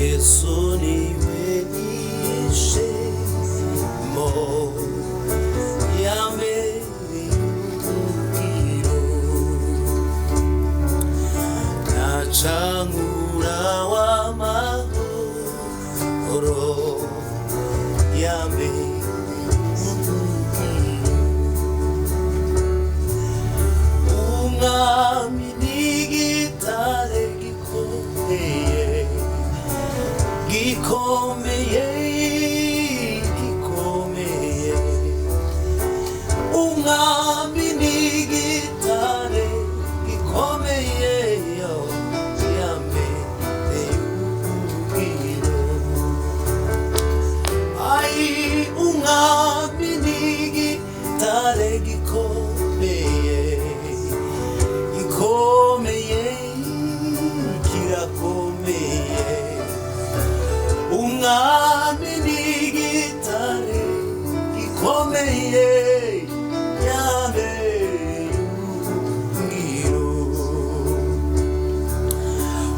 Yesu niwe ishimo yambere y'ubwiro nacangura w'amahoro yambere umwami n'igitare gikomeye gikomeye gikomeye umwami n'igitare gikomeye yambere y'ubwiro ai umwami n'igitare gikomeye gikomeye kirakomeye umwami n'igitare gikomeye yambere y'ubwiro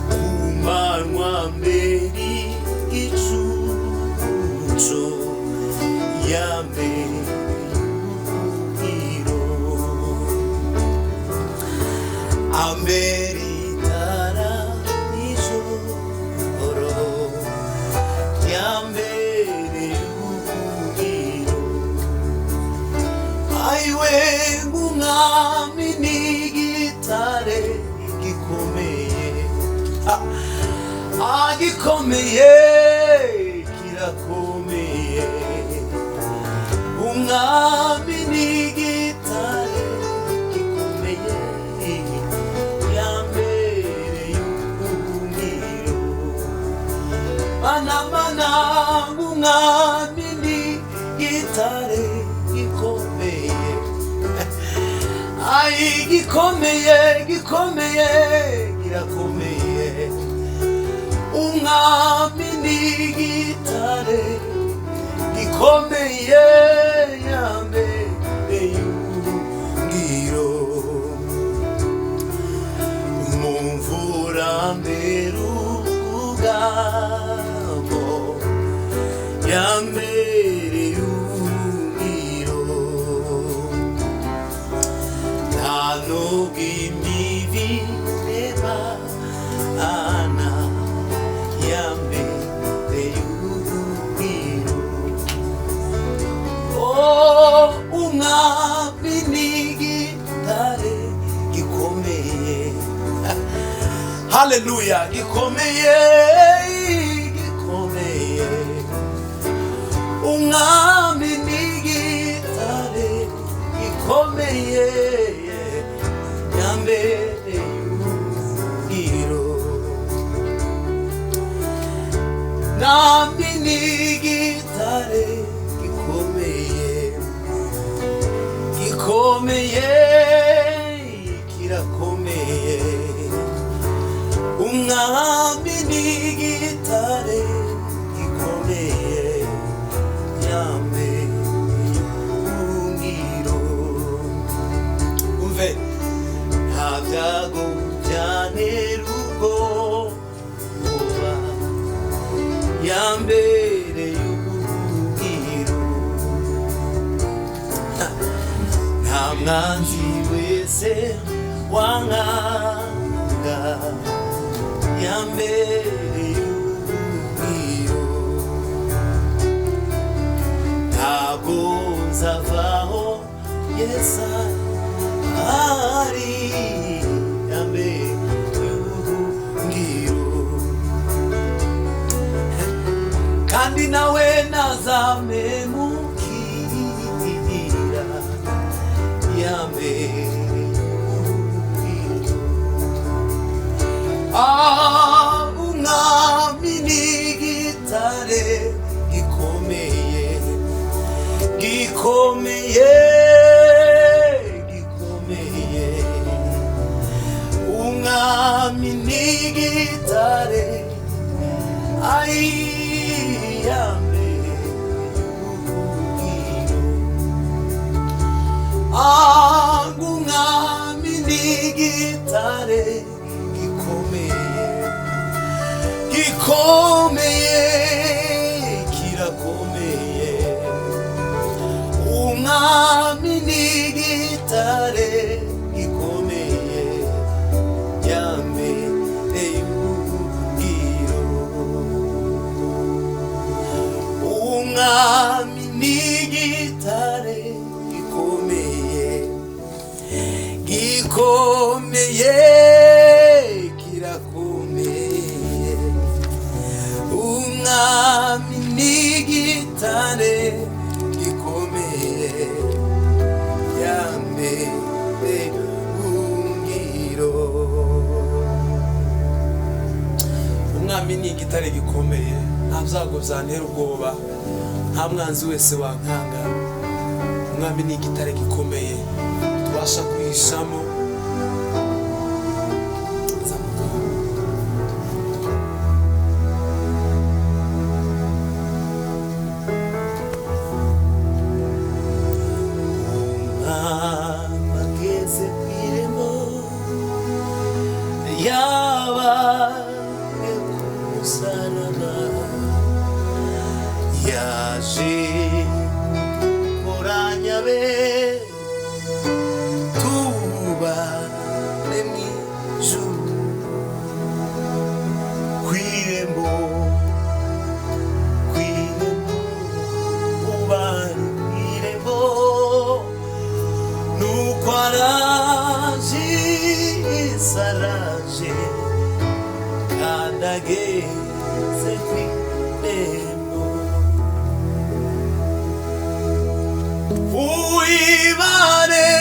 kumanywa mbere igicucu yambere y'ubwiro ambere itara nijoro yambere y'ubwiro aiwe umwami n'igitare gikomeye gikomeye kirakomeye umwami n'igitare gikomeye yambere y'ubwiro mana umwami n'igitare gikomeye ai gikomeye gikomeye kirakomeye umwami n'igitare gikomeye yambere y'ubwiro umumvura mbere ubwabo yambere y'ubwiro nta nubwo imibi neba ana yambere y'ubwiro umwami n'igitare gikomeye haleluya gikomeye gikomeye umwami n'igitare gikomeye yambere y'ubwiro nami n'igitare gikomeye gikomeye kirakomeye umwami n'igitare gikomeye yambere y'ubwiro umve nta byago byantera ubwoba yambere y'ubwiro nta mwanzi wese wankanga yambere y'ubwiro ntabwo nzavaho Yesu ari yambere y'ubwiro kandi nawe nazamemukira yambere y'ubwiro umwami n'igitare gikomeye gikomeye gikomeye umwami n'igitare ai yambere y'ubwiro umwami n'igitare gikomeye gikomeye kirakomeye umwami n'igitare gikomeye yambereye ubuhungiro umwami n'igitare gikomeye gikomeye kirakomeye umwami n'igitare gikomeye yambereye ubuhungiro umwami n'igitare gikomeye nta byago byantera ubwoba nta mwanzi wese wankanga umwami n'igitare gikomeye tubasha kwihishamo mageze ku irembo yabaye ku musaraba yaje koranya be tubane mu ijuru ku irembo ubari ku irembo nuko araje isaraje kandi ageze ku irembo wibare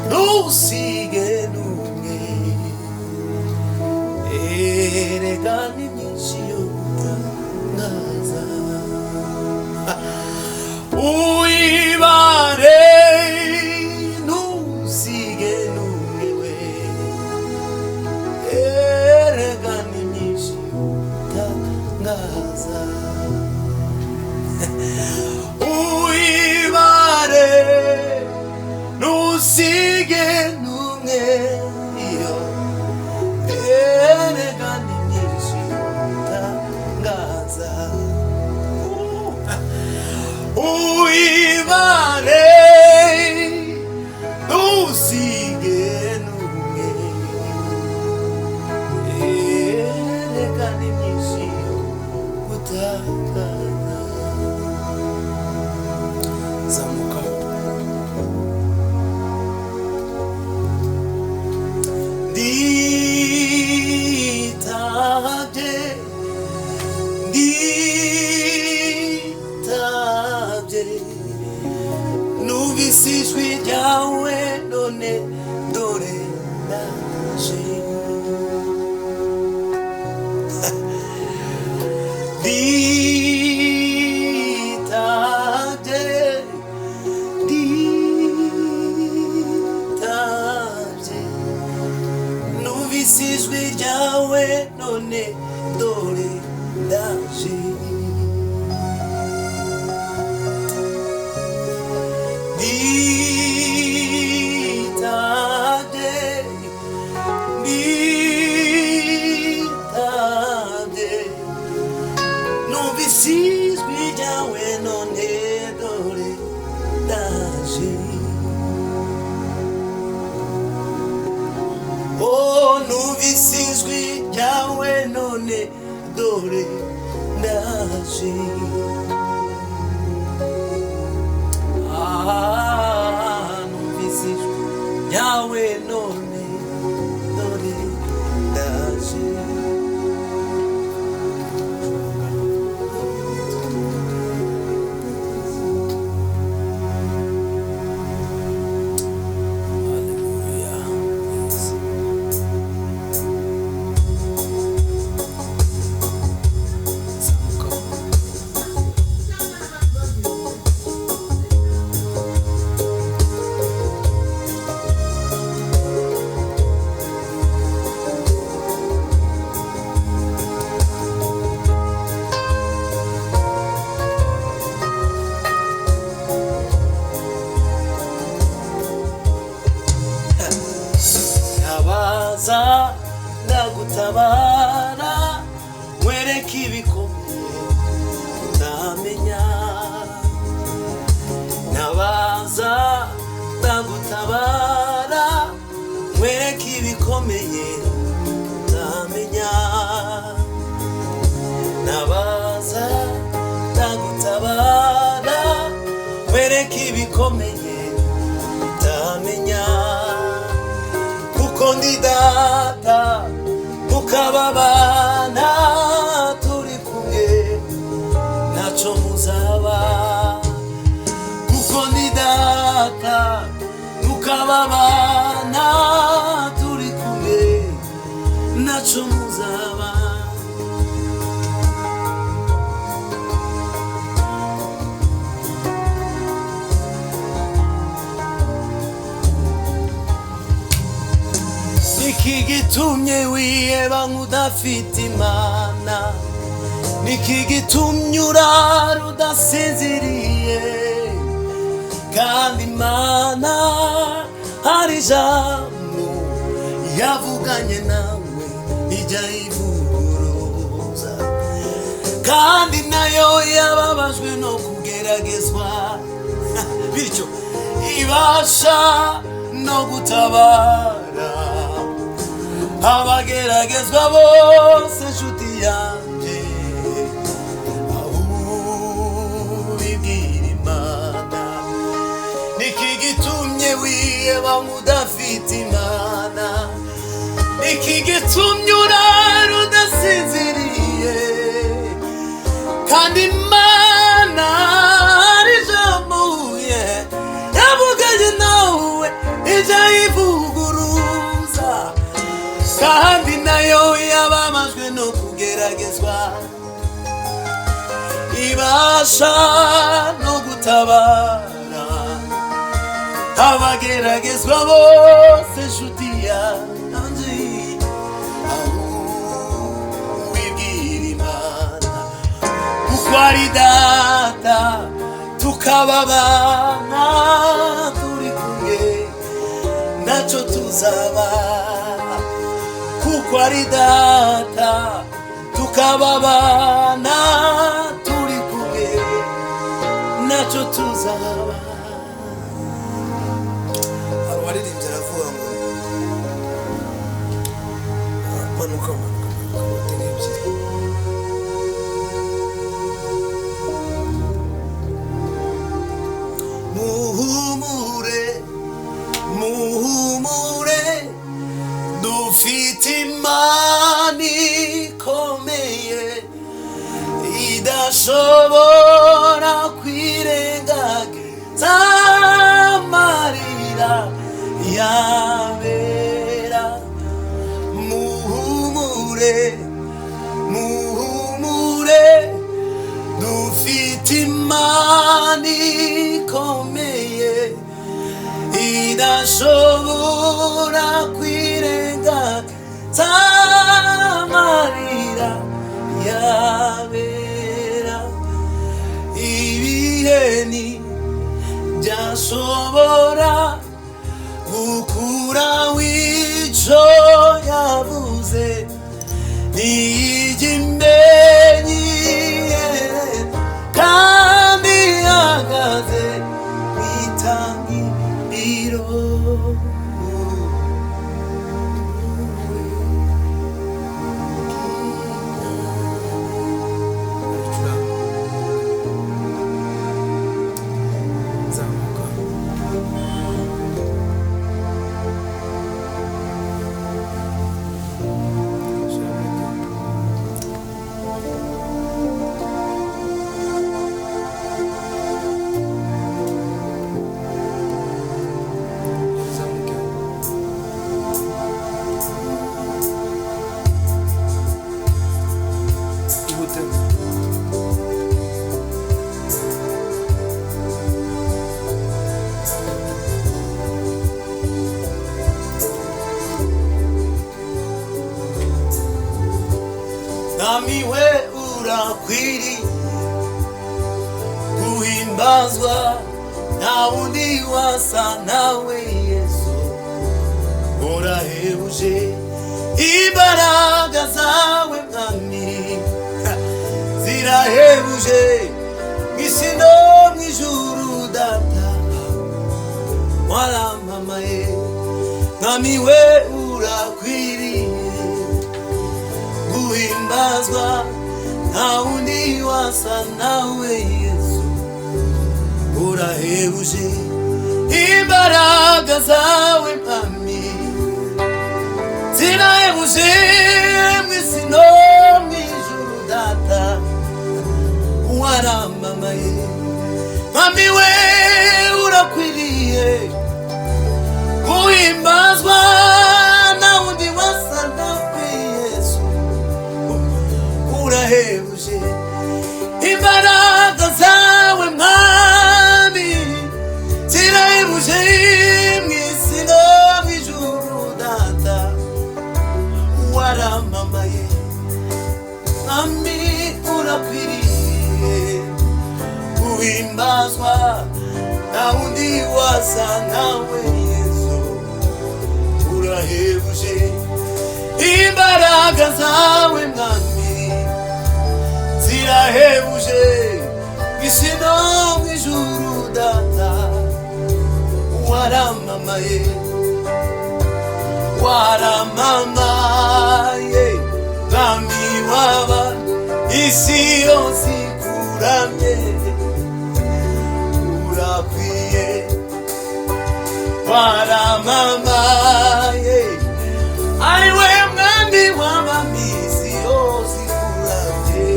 ntusige n'umwe erega ni myinshi yo gutangaza wibare ntusige n'umwe we erega ni myinshi yo gutangaza wibare ntusige n'umwe iyo erega ni myinshi yo gutangaza wibare ntusige n'umwe erega ni myinshi yo gutangaza zamuka nditabye numvise ijwi ryawe none dore ndaje nditabye numvise ijwi ryawe none dore ndaje nditabye numvise ijwi ryawe none dore ndaje oh numvise ijwi ryawe none dore ndaje numvise ijwi ryawe none dore ndaje ikomeye utamenya, kuko ndi data mukababana turi kumwe ntacyo muzaba, kuko ndi data mukababana turi kumwe ntacyo muzaba. Niki gitumye wiheba nk'udafite Imana? Niki gitumye urara udasinziriye? Kandi Imana hari ijambo yavuganye nawe ijya ivuguruza, kandi nayo yababajwe no kugeragezwa, bityo ibasha no gutabara abageragezwa bose. Nshuti yanjye, aho ubibwira Imana. Niki gitumye wiheba nk'udafite Imana? Niki gitumye urara udasinziriye? kandi Imana ari ijambo yavuganye nawe ijya ivuguruza, kandi nayo yababajwe no kugeragezwa, ibasha no gutabara abageragezwa bose. Nshuti yanjye, aho wibwira Imana, kuko ari data tukababana turi kumwe ntacyo tuzaba, kuko ari data tukababana turi kumwe ntacyo tuzaba. hari uwaririmbye aravuga ngo manuka manuka ebyiri. Muhumure, muhumure, dufite Imana ikomeye idashobora kwirengagiza amarira yabera. Muhumure, muhumure, dufite Imana ikomeye idashobora kwirengagiza amarira yabera. Ibihe ntibyashobora gukuraho icyo yavuze, ntiyijya imbere kandi ihagaze mu itangiriro. Zamuka. Namiwe urakwiriye guhimbazwa, nta wundi wasa nawe Yesu. Urahebuje imbaraga zawe mwami, zirahebuje mw'isi no mw'ijuru data warampamaye. Namiwe urakwiriye guhimbazwa, nta wundi wasa nawe Yesu. Urahebuje imbaraga zawe mwami zirahebuje mw'isi no mw'ijuru data waramamaye mwami we urakwiriye guhimbazwa na wundi wasa nawe Yesu urahebuje imbaraga zawe mwami zirahebuje mw'isi no mw'ijuru data waramamaye mwami urakwiriye guhimbazwa na wundi wasa nawe Yesu urahebuje imbaraga zawe mwami zirahebuje mw'isi no mw'ijuru data waramamaye waramamaye mwami waba isi yose ikuramye urakwiye waramamaye ariwe mwami waba isi yose ikuramye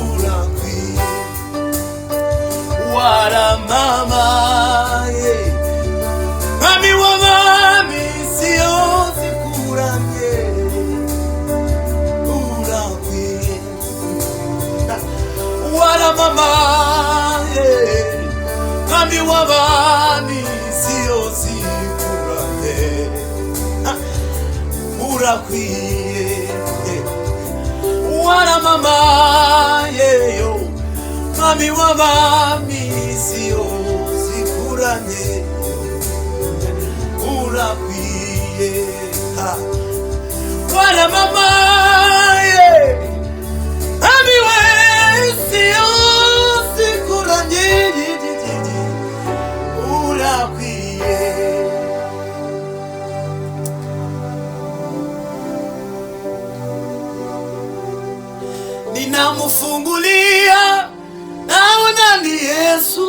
urakwiye waramamaye mwami waba isi yose ikuramye urakwiye waramamaye mwami waba isi yose ikuramye urakwiye waramamaye yo mwami waba isi yose ikuramye urakwiye waramamaye mwami we isi yose ikuramye urakwiye ninamufungulia naona ni Yesu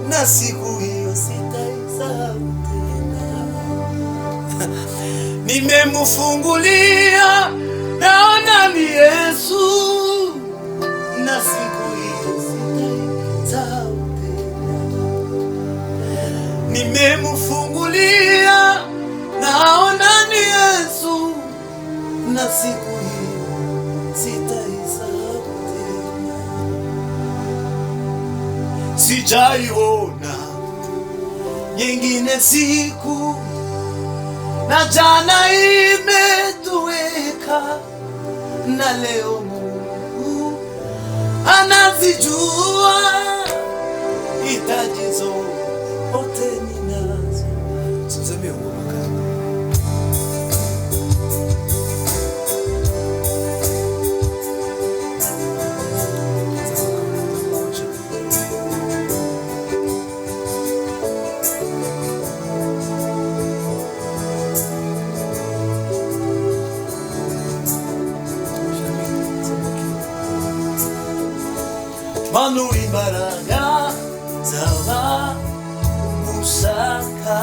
na siku hiyo sitaisahau tena. Nimemufungulia naona ni Yesu na siku hiyo sitaisahau tena. Nimemufungulia naona ni Yesu na siku hiyo sitaisahau tena. Sijaiona nyingine siku na jana imetoweka na leo Mungu anazijua hitaji zote ninazo. Tuseme manura imbaraga zaba umushaka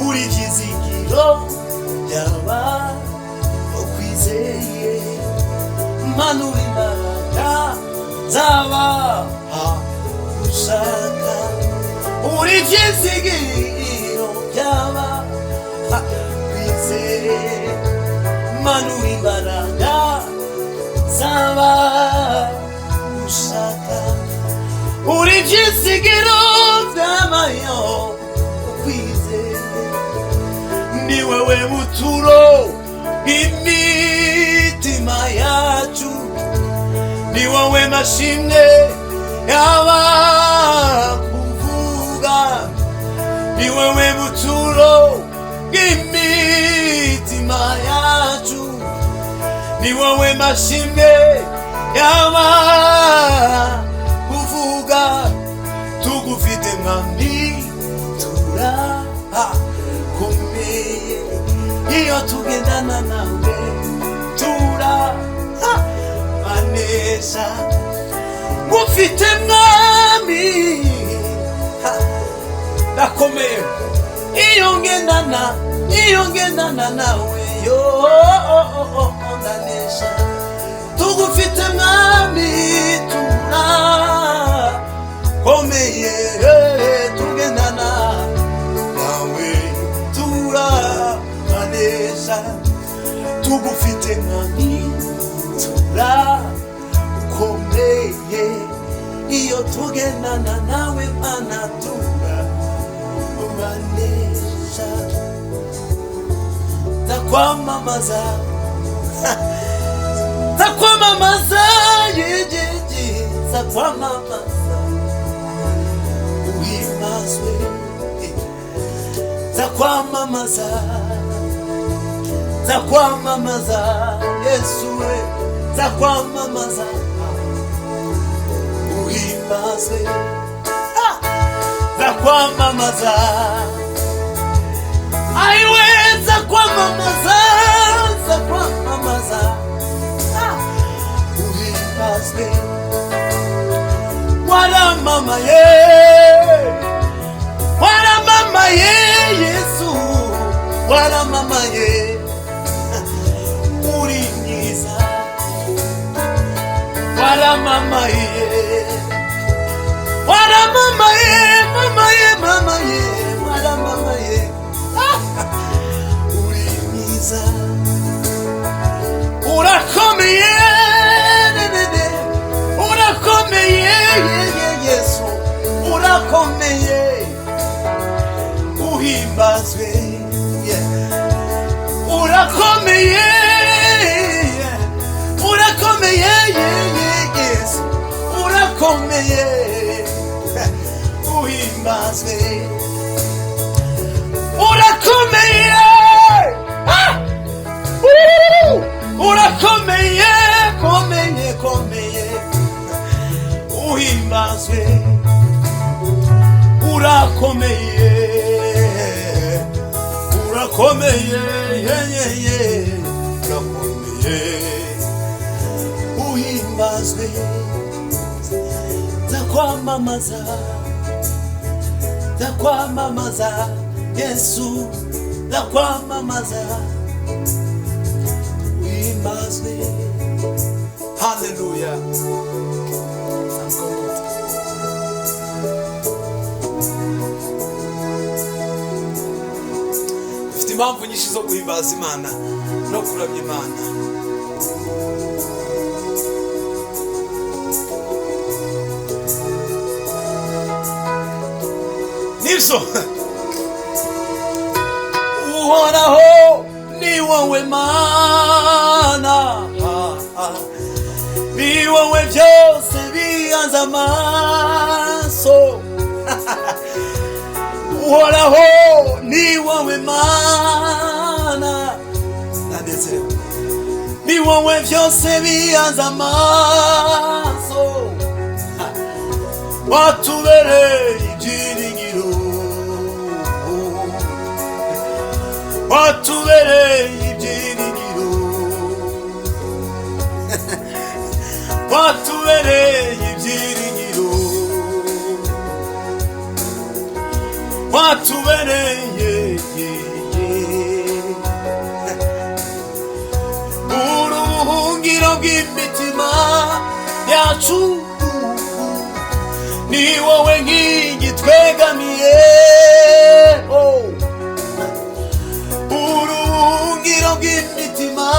uri ikizigiro byaba ukwizeye manura imbaraga zaba umushaka uri ikizigiro byaba ukwizeye manura imbaraga zaba ushaka uri ikizigiro by'amayo ukwizeye ni wewe buturo imitima yacu ni wowe mashimwe y'abakuvuga ni wewe buturo imitima yacu ni wowe mashimwe yama kuvuga tugufite mwami turakomeye iyo tugendana nawe turabanesha ngufite mwami ndakomeye iyo ngendana nawe yo ndanesha tugufite mwami turakomeye tugendana nawe turanesha tugufite mwami turakomeye iyo tugendana nawe mana turanesha takwamamaza yejiji takwamamaza uhimbazwe takwamamaza Yesu we takwamamaza uhimbazwe takwamamaza aiweza kwamamaza uhimbazwe waramama ye Yesu waramama ye uri mwiza waramama ye waramama ye uri mwiza urakomeye Yesu urakomeye uhimbazwe urakomeye Yesu urakomeye uhimbazwe urakomeye komeye uhimbazwe urakomeye uhimbazwe takwamamaza Yesu takwamamaza uhimbazwe. Hallelujah. Dufite impamvu nyinshi zo guhimbaza Imana no kuramya Imana. Nibyo uhoraho ni wowe Mana, ni wowe byose bihanze amaso. Uhoraho ni wowe Mana, ndanezerewe, ni wowe byose bihanze amaso. Watubereye ibyiringiro, watubereye ibyiringiro, watubereye ibyiringiro, watubereye uruhungiro bw'imitima yacu. Ni wowe nkingi twegamiye, uruhungiro bw'imitima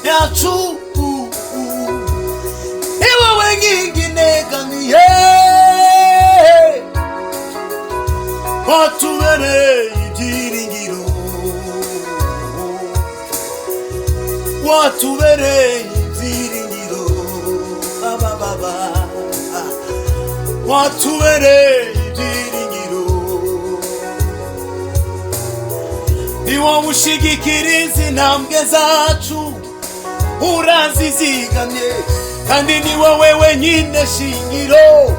yacu. Ni wowe nkingi negamiye, watubereye ibyiringiro, watubereye ibyiringiro, watubereye ibyiringiro. Ni wowe ushigikira intambwe zacu, urazizigamye, kandi ni wowe wenyine shingiro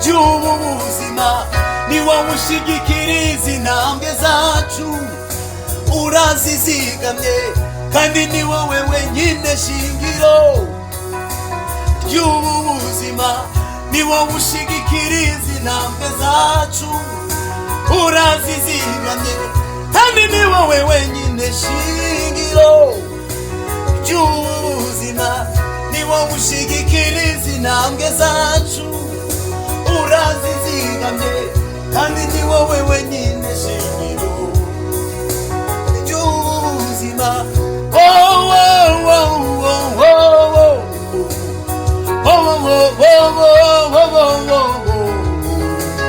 ry'ubu buzima. Ni wowe ushigikira intambwe zacu, urazizigamye, kandi ni wowe wenyine shingiro ry'ubu buzima. ni wowe ushigikiriza intambwe zacu, urazizigamye kandi ni wowe wenyine shingiro ry'ubuzima. Ni wowe ushigikiriza intambwe zacu, urazizigamye kandi ni wowe wenyine shingiro ry'ubuzima. Oh, oh, oh, oh, oh, oh. Oh, oh, oh, oh, oh, oh, oh, oh.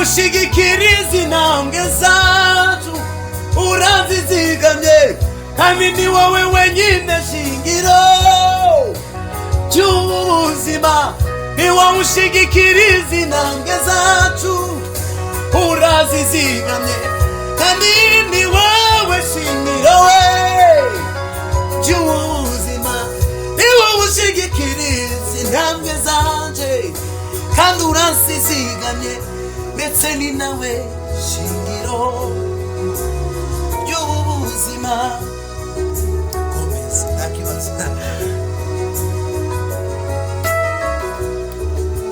Ushigikiriza intambwe zacu, urazizigamye kandi ni wowe wenyine shingiro ry'ubuzima. Ni wowe ushigikiriza intambwe zacu, urazizigamye kandi ni wowe shingiro ry'ubuzima. Ni wowe ushigikiriza intambwe zanje kandi urazizigamye ndetse ni nawe shingiro ry'ubuzima. Komeza ntakibazo.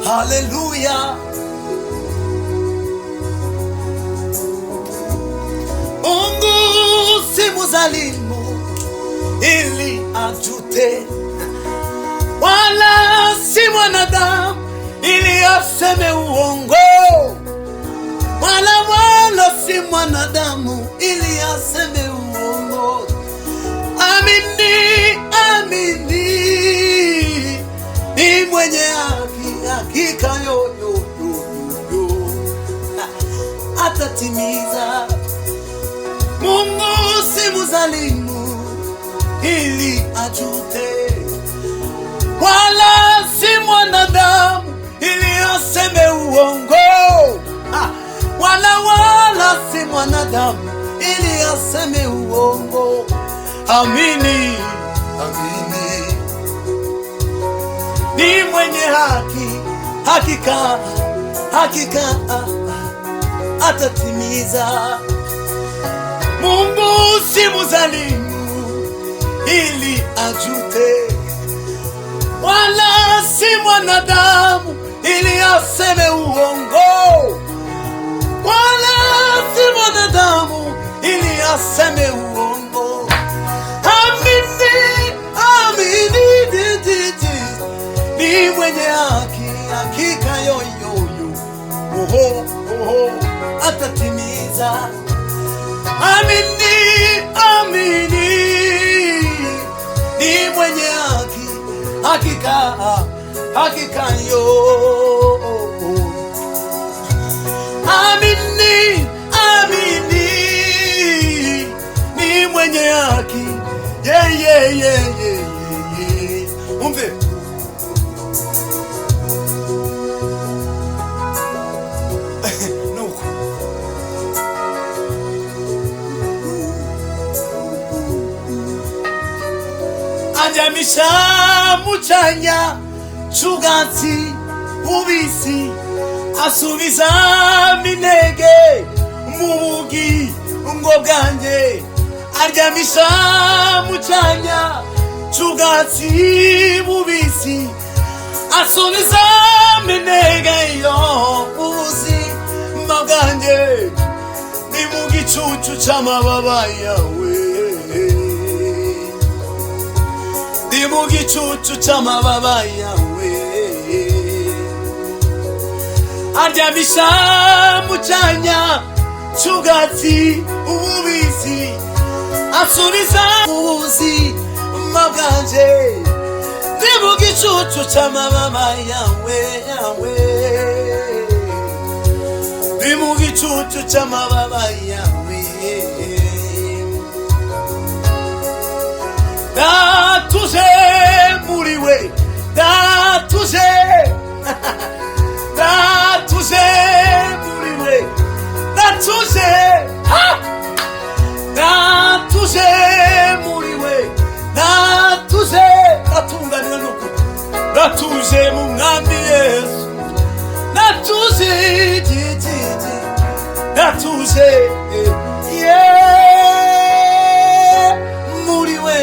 Haleluya. Mungu si mzalimu ili ajute, wala si mwanadamu ili aseme uongo, wala si mwanadamu ili aseme uongo. Amini, amini, ni mwenye haki, hakika yo atatimiza. Mungu si mzalimu ili ajute, wala si mwanadamu ili aseme uongo, wala si mwanadamu ili aseme uongo. Amini, amini, ni mwenye haki, hakika, hakika atatimiza. Mungu si mzalimu ili ajute, wala si mwanadamu ili aseme uongo, wala si mwanadamu ili aseme uongo. Amini, amini, ni mwenye haki, hakika yo atatimiza. Amini, amini, ni mwenye haki, hakika, hakika yo. Amini, amini, ni mwenye haki. Yeah, yeah, yeah, yeah, yeah. Umve. Nuko. Ajamisha mucanya cy'ubwatsi bubisi, asubiza minege mu bugingo bwanjye. Aryamisha mucanya cy'ubwatsi bubisi, asubiza minege yo mu buzima bwanjye. Ni mu gicucu cy'amababa yawe, ni mu gicucu cy'amababa yawe. Aryamisha mucanya cy'ubwatsi bubisi, asubiza ubuzima bwanjye. Ni mu gicucu cy'amababa yawe, yawe. Ni mu gicucu cy'amababa yawe. Datuje muri we, datuje, datuje muri we, datuje, datuje muri we, datuje, datunganira nuko, datuje mu mwami Yesu. ntuje muri we.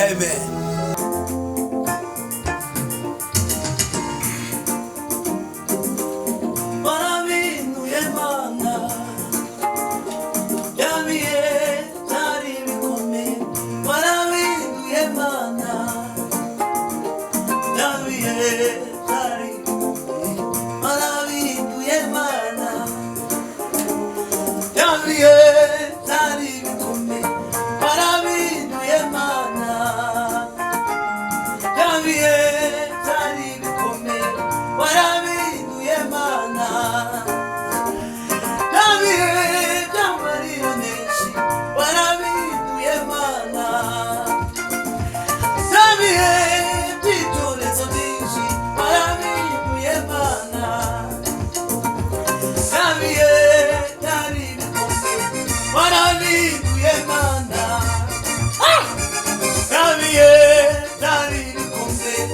Amen. Warabinuye Mana, yabiye byari bikomeye. Warabinuye Mana, yabiye byari bikomeye. Warabinuye Mana, yabiye byari bikomeye. Warabinuye Mana, yabiye byari bikomeye. Warabinuye Mana, yabiye by'amarira menshi. Warabinuye Mana, yabiye by'ibyorezo byinshi. Warabinuye Mana, yabiye byari bikomeye. Warabinuye Mana, yabiye byari bikomeye.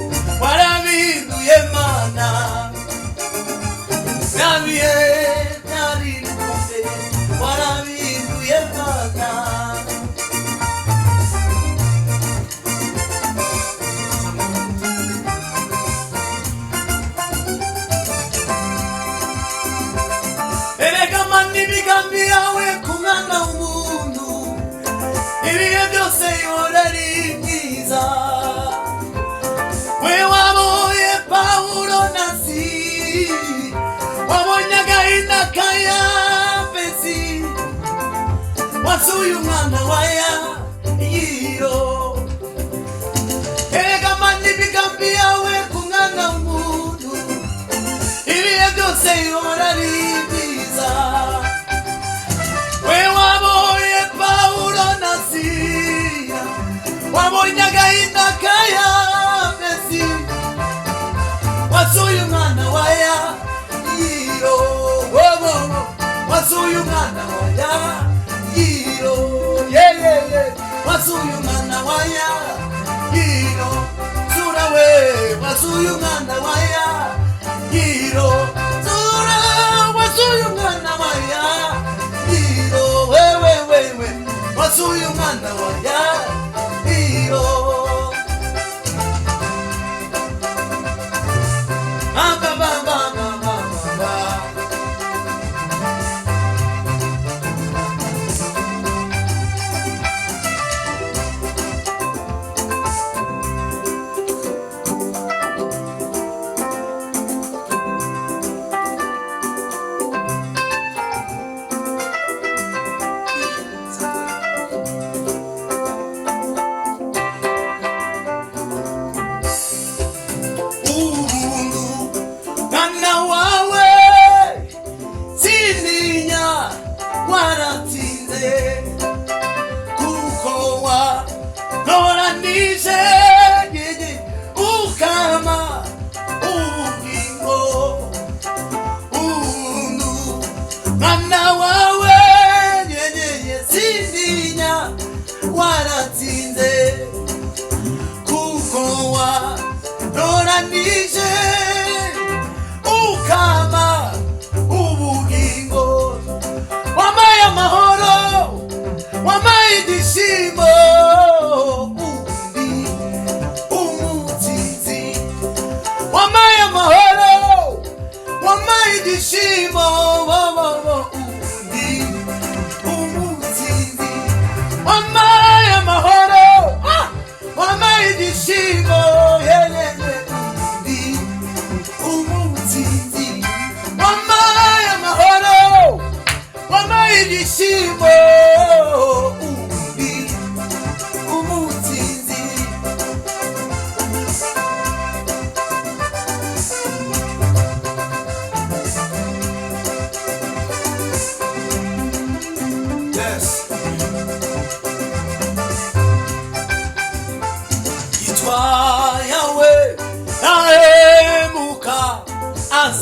Warabinuye Mana, yabiye byari bikomeye. Warabinuye Mana. Erega Mana, imigambi yawe ku mwana w'umuntu ibihe byose ihora ari myiza. We waboye Pawulo na Sila, wabonye agahinda ka Yabesi, wasuye umwana wa Yayiro. Erega Mana, imigambi yawe ku mwana w'umuntu ibihe byose ihora ari myiza. We waboye Pawulo na Sila, wabonye agahinda ka Yabesi, wasuye umwana wa Yayiro. Wasuye umwana wa Yayiro, wasuye umwana wa Yayiro. Zura we, wasuye umwana wa Yayiro. Zura, wasuye umwana wa Yayiro. We, wasuye umwana wa Yayiro.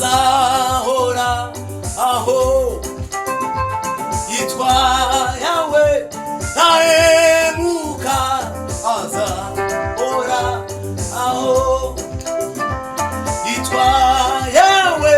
azahora aho yitwa yawe ntahemuka azahora aho yitwa yawe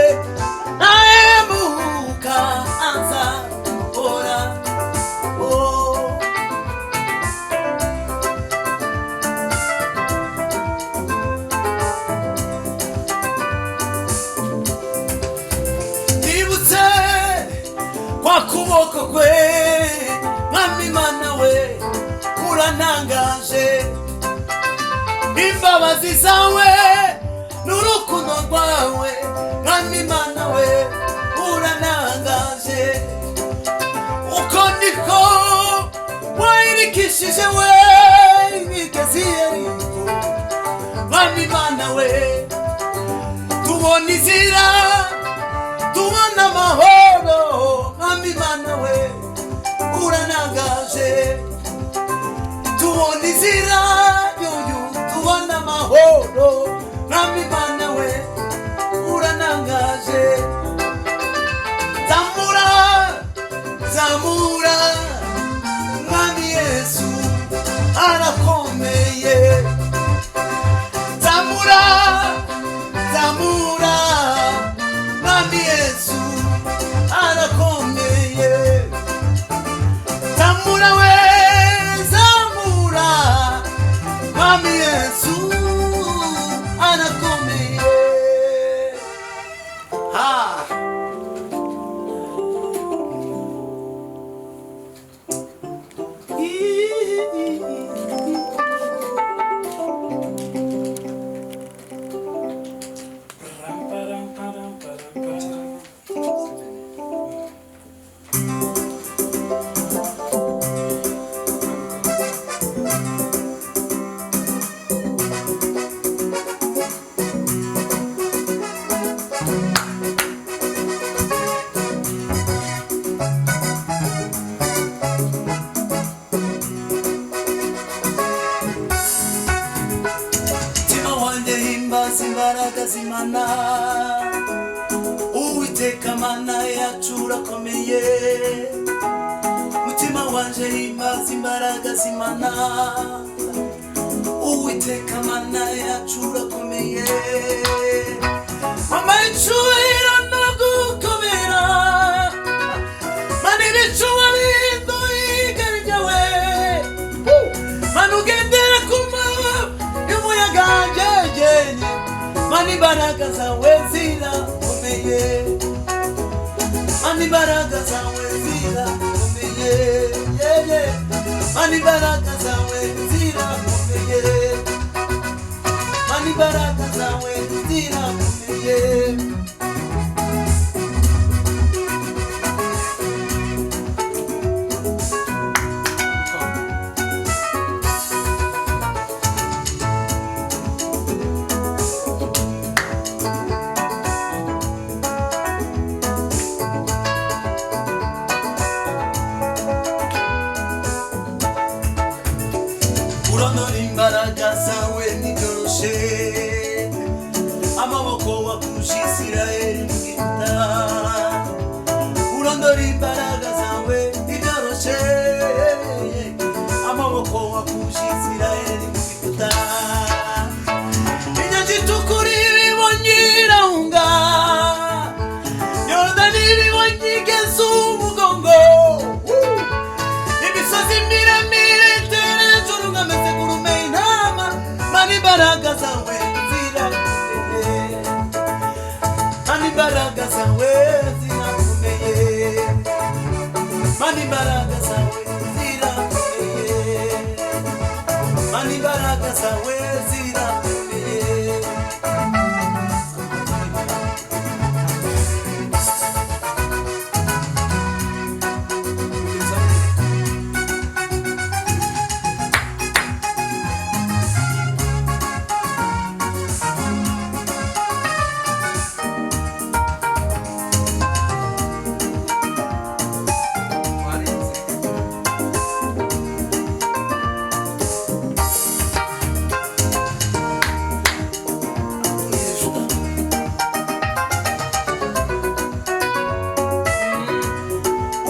imbabazi zawe n'urukundo rwawe mwami Mana we uranangaje uko niko wayirikishije we imigezi Yeriko mwami Mana we tubona inzira tubona amahoro mwami Mana we uranangaje tubona inzira tubona amahoro mwami Mana we uranangaje zamura zamura mwami Yesu arakomeye zamura zamura mwami Yesu arakomeye zamura we zamura mwami Yesu anakomeye imbaraga z'Imana Uwiteka Mana yacu urakomeye mutima wanje himbaza imbaraga z'Imana Uwiteka Mana yacu urakomeye mama icyubahiro no gukomera Mana ibicuba biduhiga ryawe Mana ugendera ku maba y'umuyaga jejenye Mana imbaraga zawe zirakomeye Mana imbaraga zawe zirakomeye Mana imbaraga zawe zirakomeye Mana imbaraga zawe zirakomeye Urondora imbaraga zawe ntibyoroshye amaboko wakuje Isirayeli mu Egiputa urondora imbaraga zawe ntibyoroshye amaboko wakuje Isirayeli mu Egiputa inyanja itukura ibibonye irahunga Yorodani ibibonye igeze umugongo imisozi miremire Mana imbaraga zawe zirakomeye Mana imbaraga zawe zirakomeye Mana imbaraga zawe zirakomeye Mana imbaraga zawe zirakomeye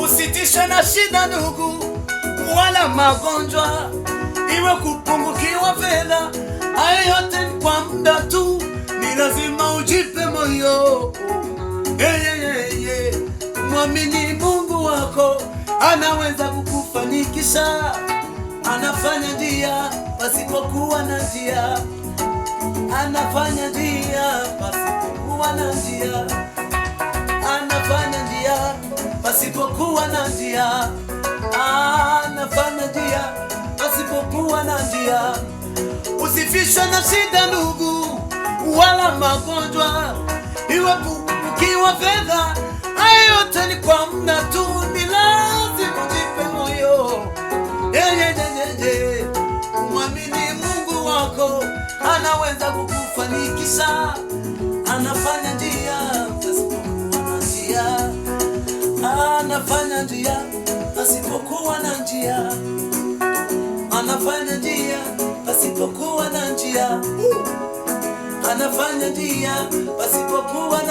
Usitishe na shida ndugu wala magonjwa iwe kupungukiwa fedha hayo yote ni kwa muda tu ni lazima ujipe moyo mwamini Mungu wako anaweza kukufanikisha anafanya njia pasipokuwa na njia anafanya njia pasipokuwa na njia anafanya njia pasipokuwa na njia anafanya njia pasipokuwa na njia Usifishwe na shida ndugu, wala magonjwa, iwe ukiwa fedha, hayo yote ni kwa muda tu. Ni lazima ujipe moyo, mwamini Mungu wako, anaweza kukufanikisha. Anafanya njia pasipokuwa na njia, anafanya njia pasipokuwa na njia, anafanya njia pasipokuwa na njia, anafanya njia pasipokuwa